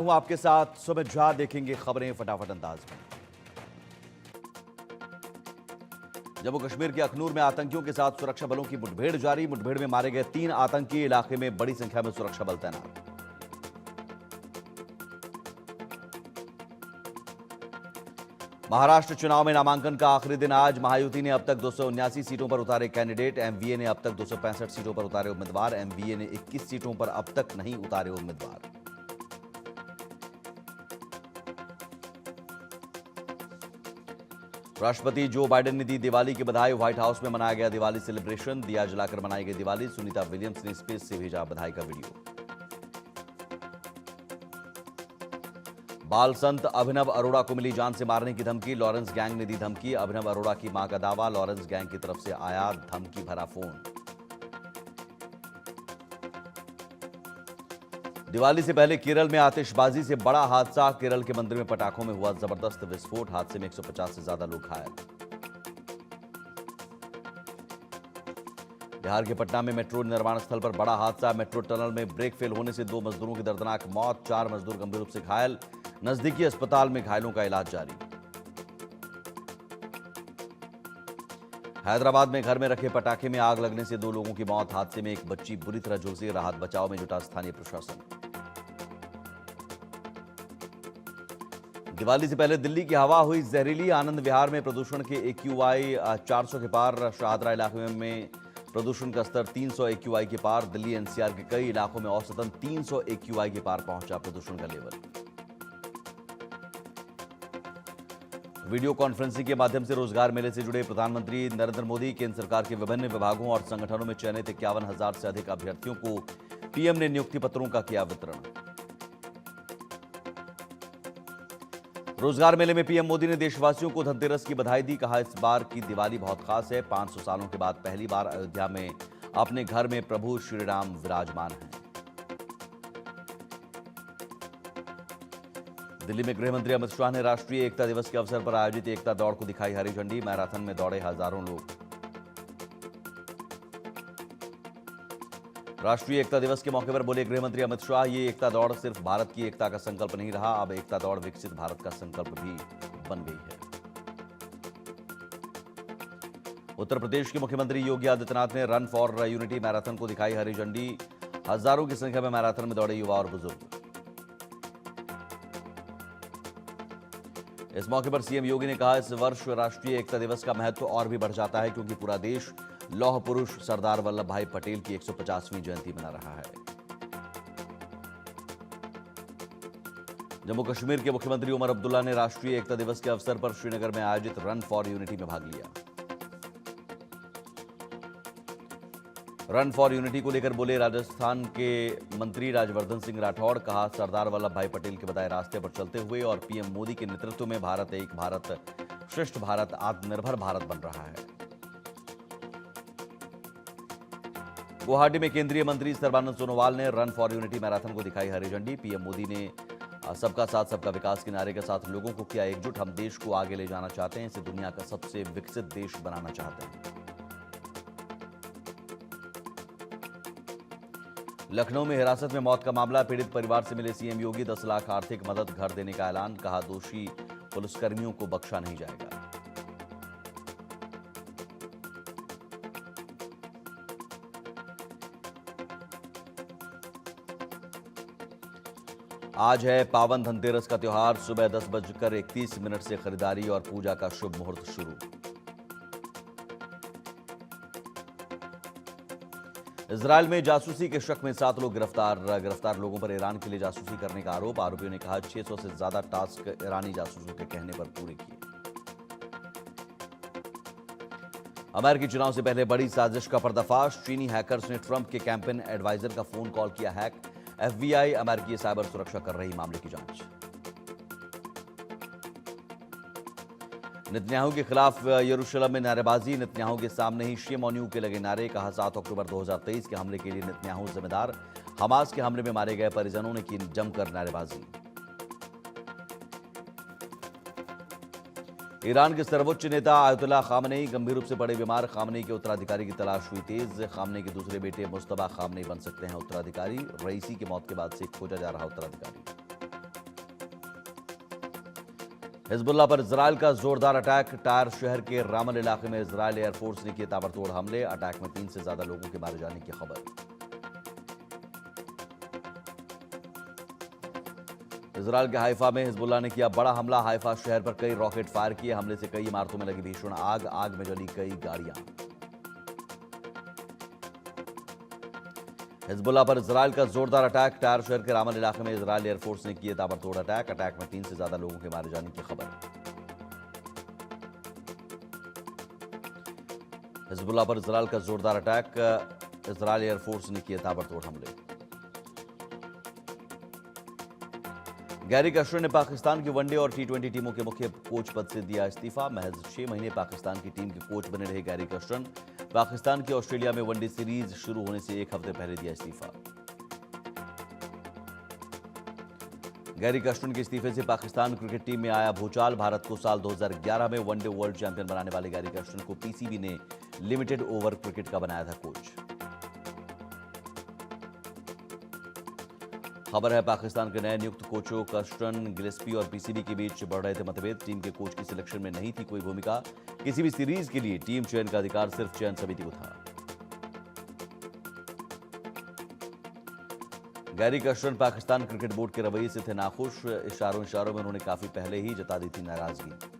हूं आपके साथ सुमित झा। देखेंगे खबरें फटाफट अंदाज में। जम्मू कश्मीर के अखनूर में आतंकियों के साथ सुरक्षा बलों की मुठभेड़ जारी। मुठभेड़ में मारे गए 3 आतंकी। इलाके में बड़ी संख्या में सुरक्षा बल तैनात। महाराष्ट्र चुनाव में नामांकन का आखिरी दिन आज। महायुति ने अब तक 279 सीटों पर उतारे कैंडिडेट। एमवीए ने अब तक 265 सीटों पर उतारे उम्मीदवार। एमवीए ने 21 सीटों पर अब तक नहीं उतारे उम्मीदवार। राष्ट्रपति जो बाइडेन ने दी दिवाली की बधाई। व्हाइट हाउस में मनाया गया दिवाली सेलिब्रेशन। दिया जलाकर मनाई गई दिवाली। सुनीता विलियम्स ने स्पेस से भेजा बधाई का वीडियो। बाल संत अभिनव अरोड़ा को मिली जान से मारने की धमकी। लॉरेंस गैंग ने दी धमकी। अभिनव अरोड़ा की मां का दावा, लॉरेंस गैंग की तरफ से आया धमकी भरा फोन। दिवाली से पहले केरल में आतिशबाजी से बड़ा हादसा। केरल के मंदिर में पटाखों में हुआ जबरदस्त विस्फोट। हादसे में 150 से ज्यादा लोग घायल। बिहार के पटना में मेट्रो निर्माण स्थल पर बड़ा हादसा। मेट्रो टनल में ब्रेक फेल होने से 2 मजदूरों की दर्दनाक मौत। 4 मजदूर गंभीर रूप से घायल। नजदीकी अस्पताल में घायलों का इलाज जारी। हैदराबाद में घर में रखे पटाखे में आग लगने से 2 लोगों की मौत। हादसे में एक बच्ची बुरी तरह झुलसी। राहत बचाव में जुटा स्थानीय प्रशासन। दिवाली से पहले दिल्ली की हवा हुई जहरीली। आनंद विहार में प्रदूषण के AQI 400 के पार। शाहदरा इलाके में प्रदूषण का स्तर 300 AQI के पार। दिल्ली NCR के कई इलाकों में औसतन 300 AQI के पार पहुंचा प्रदूषण का लेवल। वीडियो कॉन्फ्रेंसिंग के माध्यम से रोजगार मेले से जुड़े प्रधानमंत्री नरेंद्र मोदी। केंद्र सरकार के विभिन्न विभागों और संगठनों में चयनित 51,000 से अधिक अभ्यर्थियों को पीएम ने नियुक्ति पत्रों का किया वितरण। रोजगार मेले में पीएम मोदी ने देशवासियों को धनतेरस की बधाई दी। कहा, इस बार की दिवाली बहुत खास है। 500 सालों के बाद पहली बार अयोध्या में अपने घर में प्रभु श्री राम विराजमान हैं। दिल्ली में गृह मंत्री अमित शाह ने राष्ट्रीय एकता दिवस के अवसर पर आयोजित एकता दौड़ को दिखाई हरी झंडी। मैराथन में दौड़े हजारों लोग। राष्ट्रीय एकता दिवस के मौके पर बोले गृह मंत्री अमित शाह, ये एकता दौड़ सिर्फ भारत की एकता का संकल्प नहीं रहा, अब एकता दौड़ विकसित भारत का संकल्प भी बन गई है। उत्तर प्रदेश के मुख्यमंत्री योगी आदित्यनाथ ने रन फॉर यूनिटी मैराथन को दिखाई हरी झंडी। हजारों की संख्या में मैराथन में दौड़े युवा और बुजुर्ग। इस मौके पर सीएम योगी ने कहा, इस वर्ष राष्ट्रीय एकता दिवस का महत्व और भी बढ़ जाता है क्योंकि पूरा देश लौह पुरुष सरदार वल्लभ भाई पटेल की 150वीं जयंती मना रहा है। जम्मू कश्मीर के मुख्यमंत्री उमर अब्दुल्ला ने राष्ट्रीय एकता दिवस के अवसर पर श्रीनगर में आयोजित रन फॉर यूनिटी में भाग लिया। रन फॉर यूनिटी को लेकर बोले राजस्थान के मंत्री राज्यवर्धन सिंह राठौड़। कहा, सरदार वल्लभ भाई पटेल के बताए रास्ते पर चलते हुए और पीएम मोदी के नेतृत्व में भारत एक भारत श्रेष्ठ भारत आत्मनिर्भर भारत बन रहा है। गुवाहाटी में केंद्रीय मंत्री सर्बानंद सोनोवाल ने रन फॉर यूनिटी मैराथन को दिखाई हरी झंडी। पीएम मोदी ने सबका साथ सबका विकास के नारे के साथ लोगों को किया एकजुट। हम देश को आगे ले जाना चाहते हैं, इसे दुनिया का सबसे विकसित देश बनाना चाहते हैं। लखनऊ में हिरासत में मौत का मामला। पीड़ित परिवार से मिले सीएम योगी। 10 लाख आर्थिक मदद, घर देने का ऐलान। कहा, दोषी पुलिसकर्मियों को बख्शा नहीं जाएगा। आज है पावन धनतेरस का त्योहार। सुबह 10:31 से खरीदारी और पूजा का शुभ मुहूर्त शुरू। इजरायल में जासूसी के शक में 7 लोग गिरफ्तार लोगों पर ईरान के लिए जासूसी करने का आरोप। आरोपियों ने कहा, 600 से ज्यादा टास्क ईरानी जासूसों के कहने पर पूरे किए। अमेरिकी चुनाव से पहले बड़ी साजिश का पर्दाफाश। चीनी हैकर्स ने ट्रंप के कैंपेन एडवाइजर का फोन कॉल किया हैक। FBI अमेरिकी साइबर सुरक्षा कर रही मामले की जांच। नेतन्याहू के खिलाफ यरूशलेम में नारेबाजी। नेतन्याहू के सामने ही शेम ऑन यू के लगे नारे। कहा, 7 अक्टूबर 2023 के हमले के लिए नेतन्याहू जिम्मेदार। हमास के हमले में मारे गए परिजनों ने की जमकर नारेबाजी। ईरान के सर्वोच्च नेता आयतुल्लाह खामनेई गंभीर रूप से पड़े बीमार। खामनेई के उत्तराधिकारी की तलाश हुई तेज। खामनेई के दूसरे बेटे मुस्तबा खामनेई बन सकते हैं उत्तराधिकारी। रईसी की मौत के बाद से खोजा जा रहा उत्तराधिकारी। हिजबुल्लाह पर इजरायल का जोरदार अटैक। टायर शहर के रामल इलाके में इजरायल एयरफोर्स ने किए ताबड़तोड़ हमले। अटैक में 3 से ज्यादा लोगों के मारे जाने की खबर। इजरायल के हाइफा में हिजबुल्लाह ने किया बड़ा हमला। हाइफा शहर पर कई रॉकेट फायर किए। हमले से कई इमारतों में लगी भीषण आग। आग में जली कई गाड़ियां। हिजबुल्लाह पर इजरायल का जोरदार अटैक। टायर शहर के रामल इलाके में इजरायल एयरफोर्स ने किए ताबड़तोड़ अटैक। अटैक में 3 से ज्यादा लोगों के मारे जाने की खबर। हिजबुल्लाह पर इजरायल का जोरदार अटैक। इजरायल एयरफोर्स ने किए ताबड़तोड़ हमले। गैरी कश्यप ने पाकिस्तान की वनडे और टी20 टीमों के मुख्य कोच पद से दिया इस्तीफा। महज 6 महीने पाकिस्तान की टीम के कोच बने रहे गैरी कश्यप। पाकिस्तान की ऑस्ट्रेलिया में वनडे सीरीज शुरू होने से 1 हफ्ते पहले दिया इस्तीफा। गैरी कश्यप के इस्तीफे से पाकिस्तान क्रिकेट टीम में आया भूचाल। भारत को साल 2011 में वनडे वर्ल्ड चैंपियन बनाने वाले गैरी कश्यप को पीसीबी ने लिमिटेड ओवर क्रिकेट का बनाया था कोच। खबर है पाकिस्तान के नए नियुक्त कोचों कस्टन, गिलेस्पी और पीसीबी के बीच बढ़ रहे थे मतभेद। टीम के कोच की सिलेक्शन में नहीं थी कोई भूमिका। किसी भी सीरीज के लिए टीम चयन का अधिकार सिर्फ चयन समिति को था। Gary Kashyap Pakistan cricket board के रवैये से थे नाखुश। इशारों में उन्होंने काफी पहले ही जता दी थी नाराजगी।